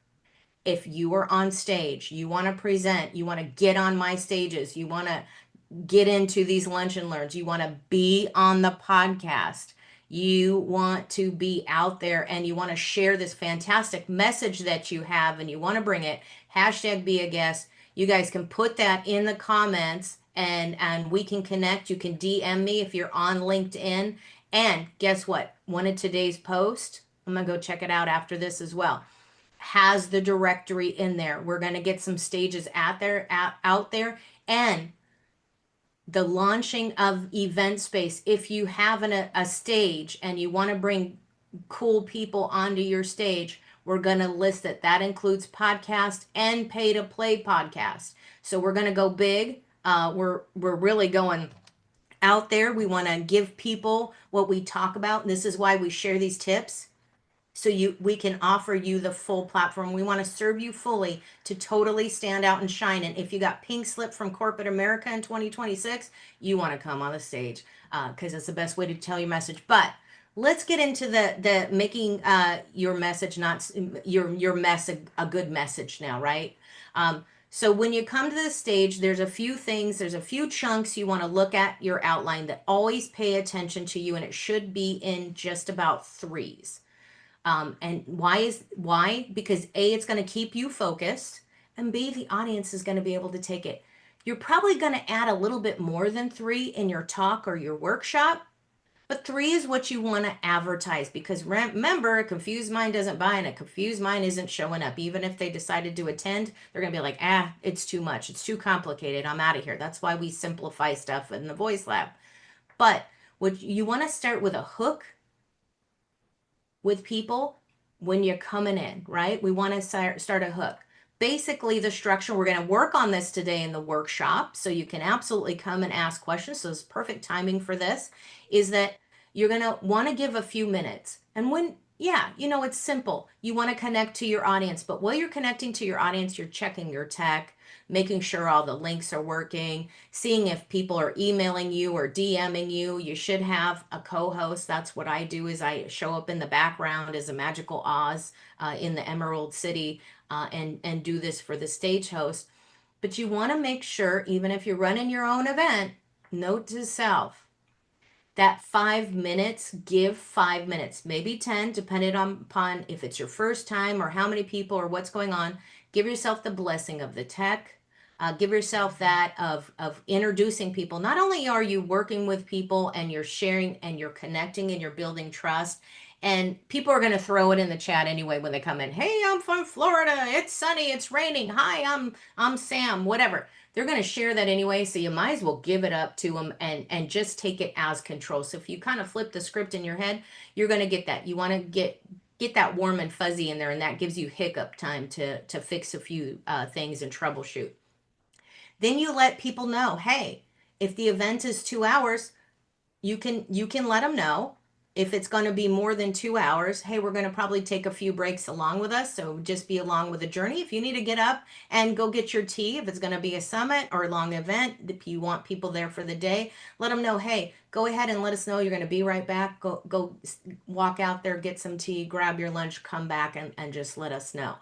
if you are on stage, you want to present, you want to get on my stages, you want to get into these lunch and learns, you want to be on the podcast, you want to be out there and you want to share this fantastic message that you have and you want to bring it, hashtag be a guest. You guys can put that in the comments, and we can connect. You can DM me if you're on LinkedIn. And guess what? One of today's posts, I'm going to go check it out after this as well, has the directory in there. We're going to get some stages out there, and the launching of event space. If you have a stage and you want to bring cool people onto your stage, we're going to list it. That includes podcast and pay to play podcast. So we're going to go big. We're really going out there. We want to give people what we talk about. And this is why we share these tips. So we can offer you the full platform. We want to serve you fully to totally stand out and shine. And if you got pink slip from corporate America in 2026, you want to come on the stage because it's the best way to tell your message. But let's get into the making your message, not your mess, a good message now, right? So when you come to the stage, there's a few things, there's a few chunks you want to look at your outline that always pay attention to you, and it should be in just about threes. And why? Because A, it's going to keep you focused, and B, the audience is going to be able to take it. You're probably going to add a little bit more than three in your talk or your workshop, but three is what you want to advertise because remember, a confused mind doesn't buy and a confused mind isn't showing up. Even if they decided to attend, they're going to be like, it's too much. It's too complicated. I'm out of here. That's why we simplify stuff in the Voice Lab. But what you want to start with a hook with people when you're coming in, right? We want to start a hook. Basically, the structure, we're going to work on this today in the workshop, so you can absolutely come and ask questions. So it's perfect timing for this, is that you're going to want to give a few minutes. And when, it's simple. You want to connect to your audience, but while you're connecting to your audience, you're checking your tech, making sure all the links are working, seeing if people are emailing you or DMing you. You should have a co-host. That's what I do, is I show up in the background as a magical Oz in the Emerald City and do this for the stage host. But you want to make sure, even if you're running your own event, note to self, that 5 minutes, give 5 minutes, maybe 10, depending upon if it's your first time or how many people or what's going on. Give yourself the blessing of the tech. Give yourself that of introducing people. Not only are you working with people and you're sharing and you're connecting and you're building trust, and people are going to throw it in the chat anyway when they come in. Hey, I'm from Florida. It's sunny. It's raining. Hi, I'm Sam. Whatever. They're going to share that anyway, so you might as well give it up to them and just take it as control. So if you kind of flip the script in your head, you're going to get that. You want to get that warm and fuzzy in there, and that gives you hiccup time to fix a few things and troubleshoot. Then you let people know, hey, if the event is 2 hours, you can let them know. If it's going to be more than 2 hours, hey, we're going to probably take a few breaks along with us. So just be along with the journey. If you need to get up and go get your tea, if it's going to be a summit or a long event, if you want people there for the day, let them know, hey, go ahead and let us know you're going to be right back. Go walk out there, get some tea, grab your lunch, come back and just let us know.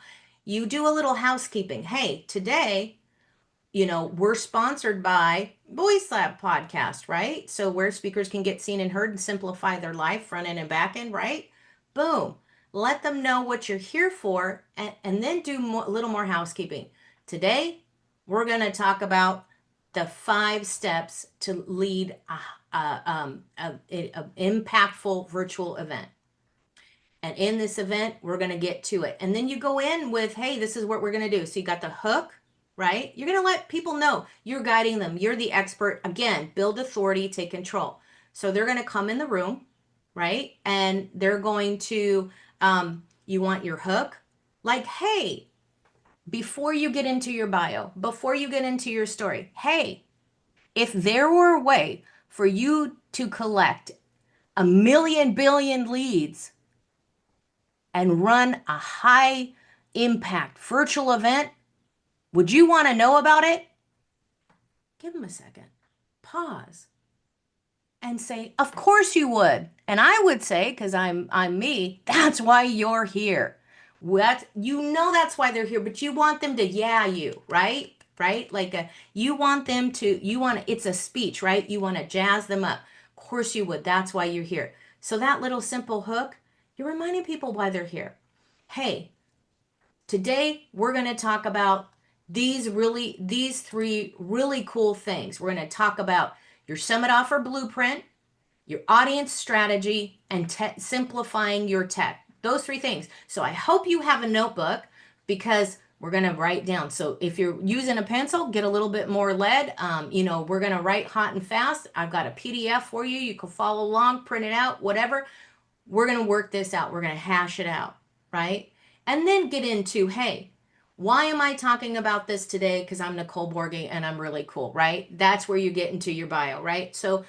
You do a little housekeeping. Hey, today, we're sponsored by Voice Lab Podcast, right? So where speakers can get seen and heard and simplify their life, front end and back end, right? Boom. Let them know what you're here for, and then do a little more housekeeping. Today, we're going to talk about the 5 steps to lead a impactful virtual event. And in this event, we're going to get to it. And then you go in with, hey, this is what we're going to do. So you got the hook, right? You're going to let people know you're guiding them. You're the expert. Again, build authority, take control. So they're going to come in the room, right? And they're going to, you want your hook. Like, hey, before you get into your bio, before you get into your story, hey, if there were a way for you to collect 1 billion leads and run a high impact virtual event, would you want to know about it? Give them a second. Pause. And say, of course you would. And I would say, because I'm me, that's why you're here. That's why they're here, but you want them to you, right? Right? Like you want them to, it's a speech, right? You want to jazz them up. Of course you would. That's why you're here. So that little simple hook, you're reminding people why they're here. Hey, today we're going to talk about these 3 really cool things. We're going to talk about your summit offer blueprint, your audience strategy, and simplifying your tech. Those 3 things. So I hope you have a notebook, because we're going to write down. So if you're using a pencil, get a little bit more lead. We're going to write hot and fast. I've got a PDF for you. You can follow along, print it out, whatever. We're going to work this out. We're going to hash it out, right? And then get into, hey, why am I talking about this today? Because I'm Nicole Borgi and I'm really cool, right? That's where you get into your bio, right? So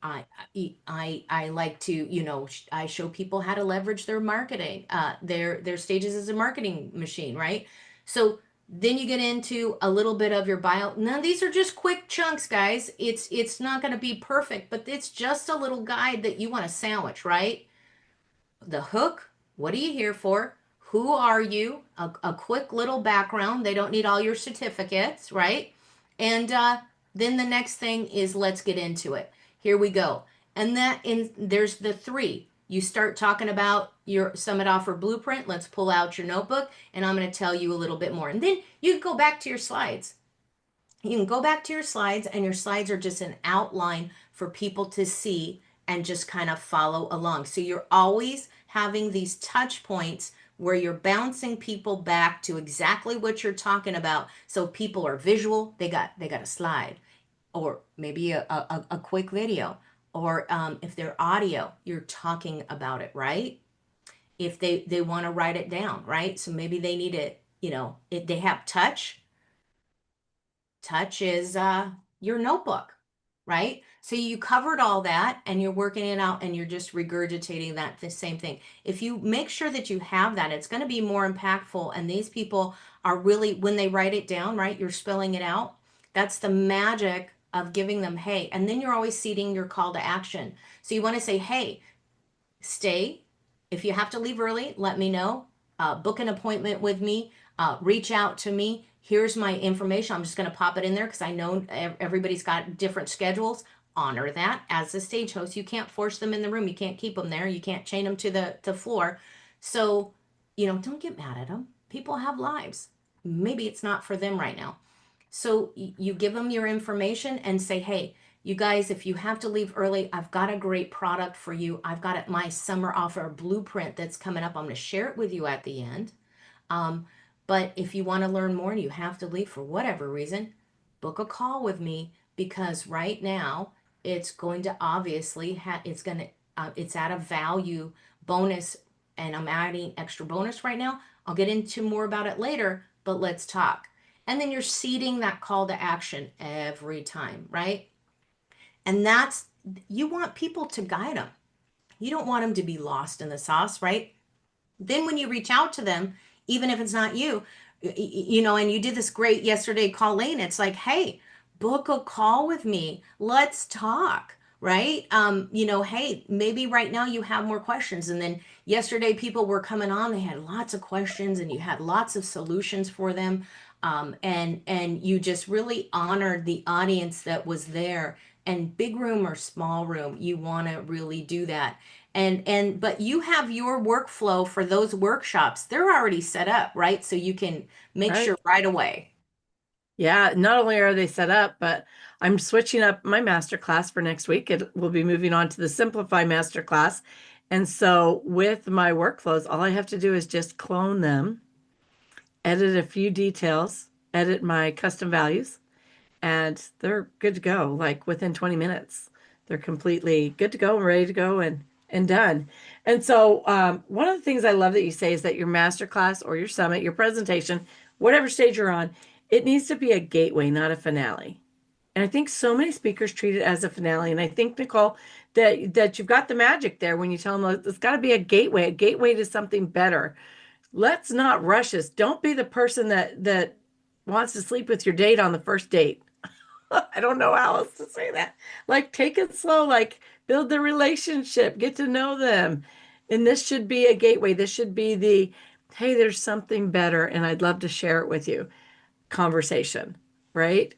I like to, I show people how to leverage their marketing, their stages as a marketing machine, right? So then you get into a little bit of your bio. Now these are just quick chunks, guys. It's not going to be perfect, but it's just a little guide that you want to sandwich, right? The hook, what are you here for? Who are you? A quick little background. They don't need all your certificates, right? And then the next thing is let's get into it. Here we go. And there's the three. You start talking about your Summit Offer Blueprint. Let's pull out your notebook, and I'm going to tell you a little bit more. And then you can go back to your slides. You can go back to your slides, and your slides are just an outline for people to see and just kind of follow along. So you're always having these touch points where you're bouncing people back to exactly what you're talking about. So people are visual, they got a slide, or maybe a quick video, or if they're audio, you're talking about it, right? If they want to write it down, right? So maybe they need it, they have touch. Touch is your notebook, right? So you covered all that and you're working it out and you're just regurgitating the same thing. If you make sure that you have that, it's going to be more impactful. And these people are really, when they write it down, right, you're spelling it out. That's the magic of giving them, hey, and then you're always seeding your call to action. So you want to say, hey, stay. If you have to leave early, let me know. Book an appointment with me. Reach out to me. Here's my information. I'm just going to pop it in there because I know everybody's got different schedules. Honor that. As a stage host, you can't force them in the room. You can't keep them there. You can't chain them to the floor. So, don't get mad at them. People have lives. Maybe it's not for them right now. So you give them your information and say, hey, you guys, if you have to leave early, I've got a great product for you. I've got my summer offer blueprint that's coming up. I'm going to share it with you at the end. But if you want to learn more and you have to leave for whatever reason, book a call with me because right now it's going to obviously it's at a value bonus and I'm adding extra bonus right now. I'll get into more about it later, but let's talk. And then you're seeding that call to action every time, right? And you want people to guide them. You don't want them to be lost in the sauce, right? Then when you reach out to them, even if it's not you, and you did this great yesterday, Colleen, it's like, hey, book a call with me. Let's talk, right? Hey, maybe right now you have more questions. And then yesterday people were coming on, they had lots of questions and you had lots of solutions for them. And you just really honored the audience that was there. And big room or small room, you want to really do that. But you have your workflow for those workshops. They're already set up, right? So you can make Right. sure right away. Yeah, not only are they set up, but I'm switching up my master class for next week. It will be moving on to the Simplify master class. And so with my workflows, all I have to do is just clone them, edit a few details, edit my custom values, and they're good to go. Like within 20 minutes, they're completely good to go and ready to go and done. And so one of the things I love that you say is that your masterclass or your summit, your presentation, whatever stage you're on, it needs to be a gateway, not a finale. And I think so many speakers treat it as a finale. And I think, Nicole, that you've got the magic there when you tell them it's got to be a gateway to something better. Let's not rush this. Don't be the person that wants to sleep with your date on the first date. I don't know how else to say that. Like, take it slow, like build the relationship, get to know them. And this should be a gateway. This should be hey, there's something better, and I'd love to share it with you conversation, right?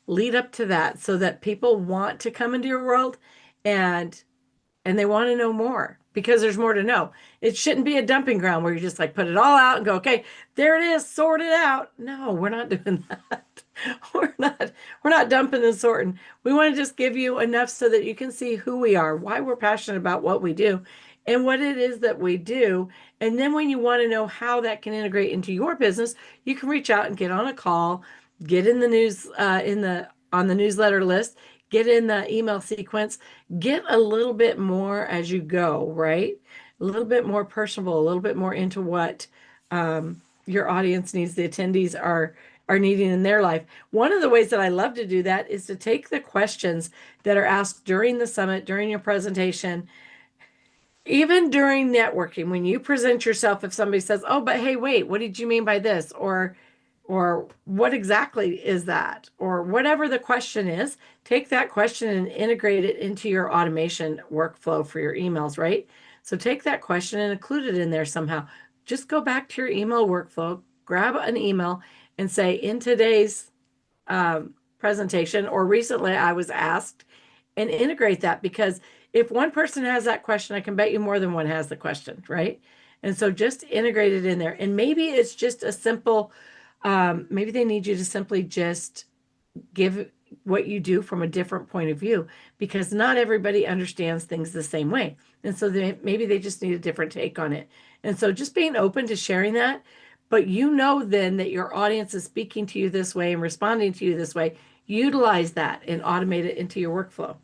Lead up to that so that people want to come into your world and they want to know more because there's more to know. It shouldn't be a dumping ground where you just like put it all out and go, okay, there it is, sort it out. No, we're not doing that. We're not dumping and sorting. We want to just give you enough so that you can see who we are, why we're passionate about what we do, and what it is that we do. And then when you want to know how that can integrate into your business, you can reach out and get on a call, get in the news on the newsletter list, get in the email sequence, get a little bit more as you go, right? A little bit more personable, a little bit more into what your audience needs, the attendees are are needing in their life. One of the ways that I love to do that is to take the questions that are asked during the summit, during your presentation, even during networking, when you present yourself, if somebody says, "Oh, but hey, wait, what did you mean by this?" or what exactly is that? Or whatever the question is, take that question and integrate it into your automation workflow for your emails, right? So take that question and include it in there somehow. Just go back to your email workflow, grab an email and say, in today's presentation, or recently I was asked, and integrate that, because if one person has that question, I can bet you more than one has the question, right? And so just integrate it in there. And maybe it's just a simple, maybe they need you to simply just give what you do from a different point of view, because not everybody understands things the same way. And so maybe they just need a different take on it. And so just being open to sharing that, but you know then that your audience is speaking to you this way and responding to you this way, utilize that and automate it into your workflow.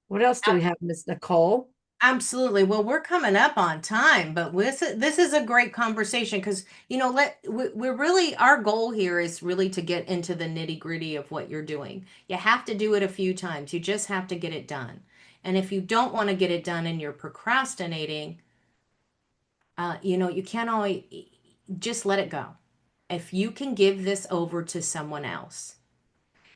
What else do we have, Miss Nicole? Absolutely. Well, we're coming up on time, but this is a great conversation because, we're really, our goal here is really to get into the nitty gritty of what you're doing. You have to do it a few times. You just have to get it done. And if you don't want to get it done and you're procrastinating, you can't always just let it go. If you can give this over to someone else,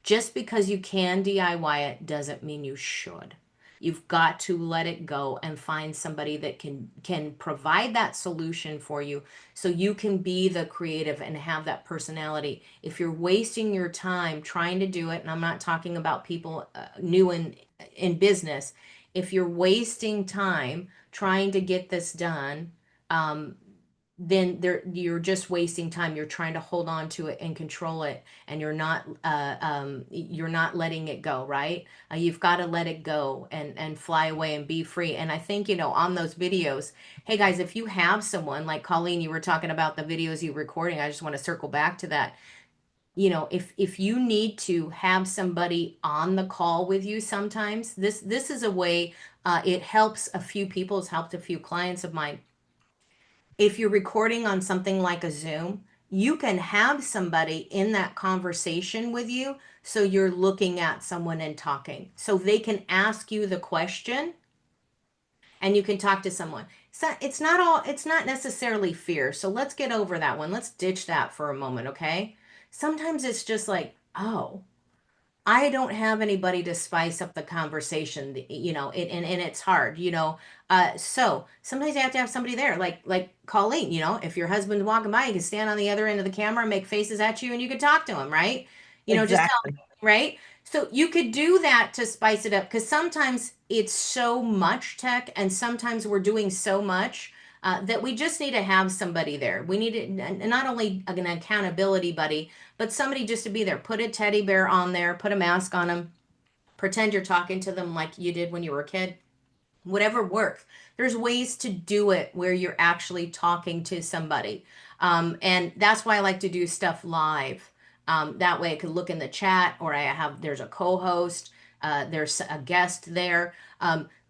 just because you can DIY it doesn't mean you should. You've got to let it go and find somebody that can provide that solution for you so you can be the creative and have that personality. If you're wasting your time trying to do it, and I'm not talking about people new in business, if you're wasting time trying to get this done, then you're just wasting time. You're trying to hold on to it and control it, and you're not letting it go, right? You've got to let it go and fly away and be free. And I think, on those videos, hey guys, if you have someone like Colleen, you were talking about the videos you're recording. I just want to circle back to that. If you need to have somebody on the call with you, sometimes this is a way. It helps a few people. It's helped a few clients of mine. If you're recording on something like a Zoom, you can have somebody in that conversation with you. So you're looking at someone and talking. So they can ask you the question and you can talk to someone. So it's not necessarily fear. So let's get over that one. Let's ditch that for a moment, okay? Sometimes it's just like, oh, I don't have anybody to spice up the conversation, and it's hard, so sometimes you have to have somebody there, like Colleen, if your husband's walking by, you can stand on the other end of the camera and make faces at you and you can talk to him, right? Just tell Exactly. him, right? So you could do that to spice it up because sometimes it's so much tech and sometimes we're doing so much that we just need to have somebody there. We need not only an accountability buddy, but somebody just to be there. Put a teddy bear on there, put a mask on them, pretend you're talking to them like you did when you were a kid. Whatever works. There's ways to do it where you're actually talking to somebody. And that's why I like to do stuff live. That way I could look in the chat or there's a co-host, there's a guest there.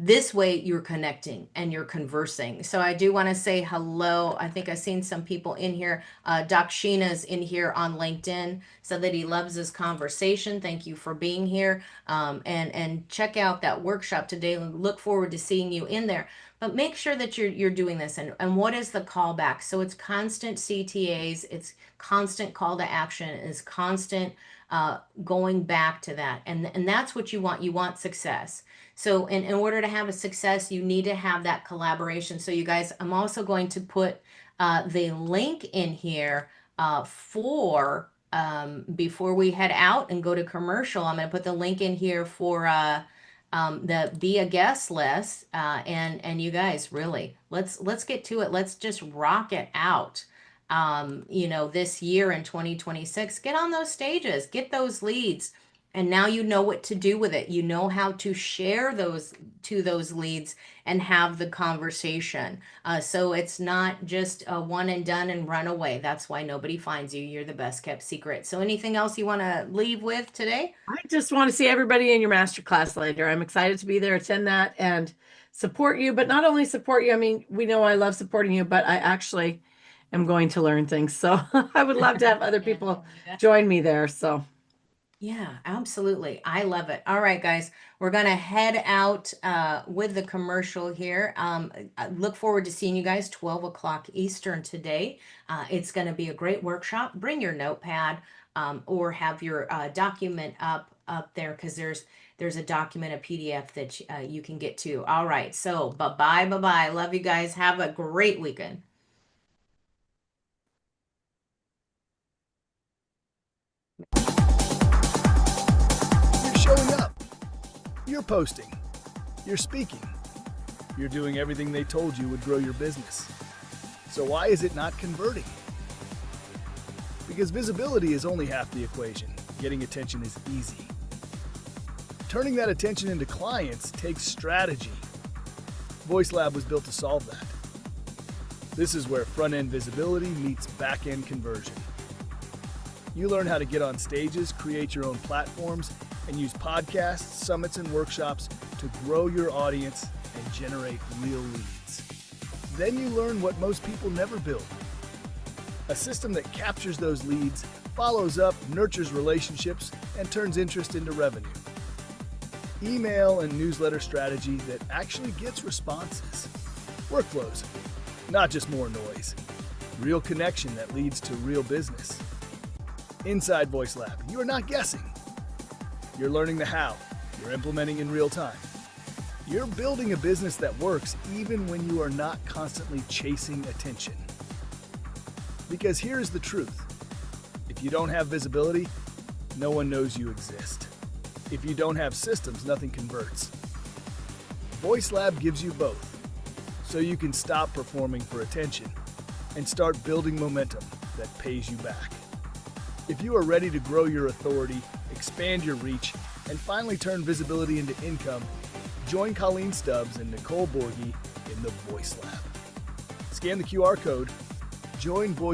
This way you're connecting and you're conversing. So I do want to say hello. I think I've seen some people in here. Doc Sheena's in here on LinkedIn, said that he loves this conversation. Thank you for being here. And check out that workshop today. Look forward to seeing you in there. But make sure that you're doing this. And what is the callback? So it's constant CTAs, it's constant call to action, it's constant going back to that. And that's what you want. You want success. So in order to have a success, you need to have that collaboration. So you guys, I'm also going to put the link in here for before we head out and go to commercial. I'm going to put the link in here for the be a guest list. And you guys, really, let's get to it. Let's just rock it out. This year in 2026, get on those stages, get those leads. And now you know what to do with it. You know how to share those leads and have the conversation. So it's not just a one and done and run away. That's why nobody finds you. You're the best kept secret. So anything else you want to leave with today? I just want to see everybody in your masterclass later. I'm excited to be there, attend that, and support you. But not only support you, I mean, we know I love supporting you, but I actually am going to learn things. So I would love to have other people Yeah. join me there. So Yeah, absolutely. I love it. All right, guys, we're going to head out with the commercial here. I look forward to seeing you guys 12 o'clock Eastern today. It's going to be a great workshop. Bring your notepad or have your document up there because there's a document, a PDF that you can get to. All right, so bye-bye, bye-bye. Love you guys. Have a great weekend. You're showing up. You're posting. You're speaking. You're doing everything they told you would grow your business. So why is it not converting? Because visibility is only half the equation. Getting attention is easy. Turning that attention into clients takes strategy. VoiceLab was built to solve that. This is where front-end visibility meets back-end conversion. You learn how to get on stages, create your own platforms, and use podcasts, summits, and workshops to grow your audience and generate real leads. Then you learn what most people never build. A system that captures those leads, follows up, nurtures relationships, and turns interest into revenue. Email and newsletter strategy that actually gets responses. Workflows, not just more noise. Real connection that leads to real business. Inside VoiceLab, you are not guessing. You're learning the how. You're implementing in real time. You're building a business that works even when you are not constantly chasing attention. Because here's the truth. If you don't have visibility, no one knows you exist. If you don't have systems, nothing converts. VoiceLab gives you both, so you can stop performing for attention and start building momentum that pays you back. If you are ready to grow your authority, expand your reach, and finally turn visibility into income, join Colleen Stubbs and Nicole Borghi in the Voice Lab. Scan the QR code, join Voice